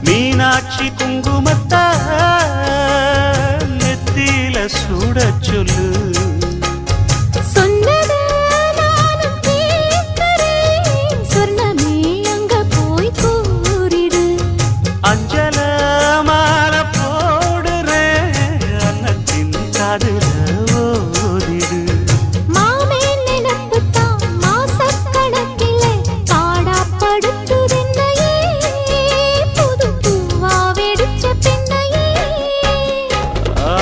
மீனாட்சி குங்குமத்தா நெத்தியில சூட சொல்லு. சொன்னதே நானும் கேட்கிறேன், சொர்ணமே அங்க போய் கூறிடு. அஞ்சல மாலை போடுறேன், அன்னத்தின் காதுல ஓடிடு. மாமே நினைப்புத்தான் மாசக்கணக்கிலே பாடாப்படுத்துதென்னையே, புது பூவா வெடிச்ச பெண்ணையே.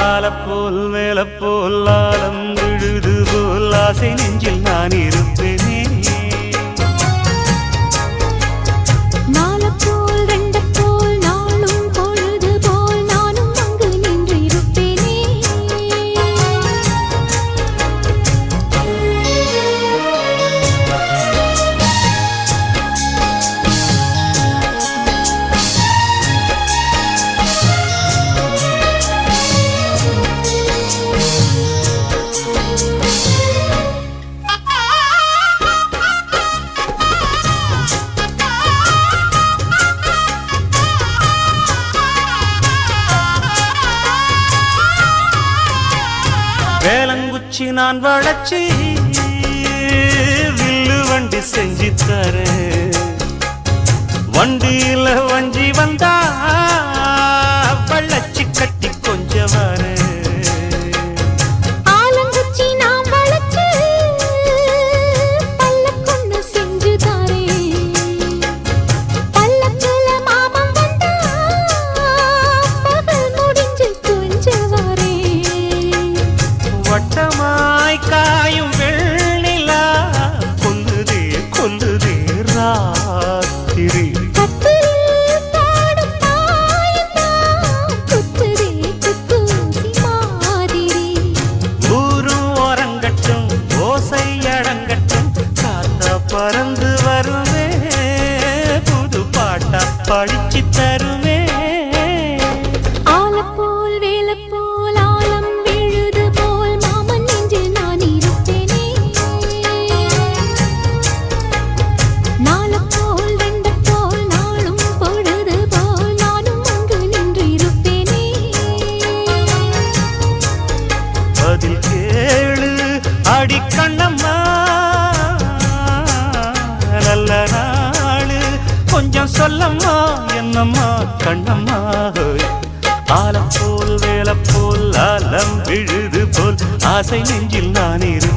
ஆலப்போல் மேலப்போல் ஆலம் விழுது போல் ஆசை நெஞ்சில் நான் இருப்பேனே. நாலப்போல் ரெண்டப்போல் நாளும் பொழுது போல் நானும் அங்கு நின்று இருப்பேனே. வேலங்குச்சி நான் வளச்சி வில்லு வண்டி செஞ்சு தரேன். வண்டியில வஞ்சி வந்தா வள்ளச்சி கட்டி கொஞ்சம் வரேன். ஆலங்குச்சி நான் வளைச்சு பல்லக்கொன்னு செஞ்சு தாரேன். பல்லக்குல மாமன் வந்தா பகல் முடிஞ்சு கொஞ்சம் வரேன். வட்டமாய் காயும் வெள்ளிலா கொல்லுதே கொல்லுதே ராத்திரி. கட்டிலில் பாடும் தாயந்தான் குத்துதே குத்தூசி மாதிரி. ஊரும் ஓரங்கட்டும் ஓசை அடங்கட்டும், காத்தா பறந்து வருவே புது பாட்டா படிச்சு தருவே. ஆலப்போல் வேலப்போல் ஆலம் விழுது போல் மாமன் நெஞ்சில் நான் இருப்பேனே. நாலப்போல் ரெண்டப்போல் நாளும் பொழுது போல் நானும் அங்கு நின்று இருப்பேனே. பதில் கேளு அடிக்கண்ணம்மா, நல்ல நாளு கொஞ்சம் சொல்லம்மா என்னம்மா கண்ணம்மா. ஆலப்போல் வேலப்போல் ஆலம் விழுது போல் ஆசை நெஞ்சில் நான் இரு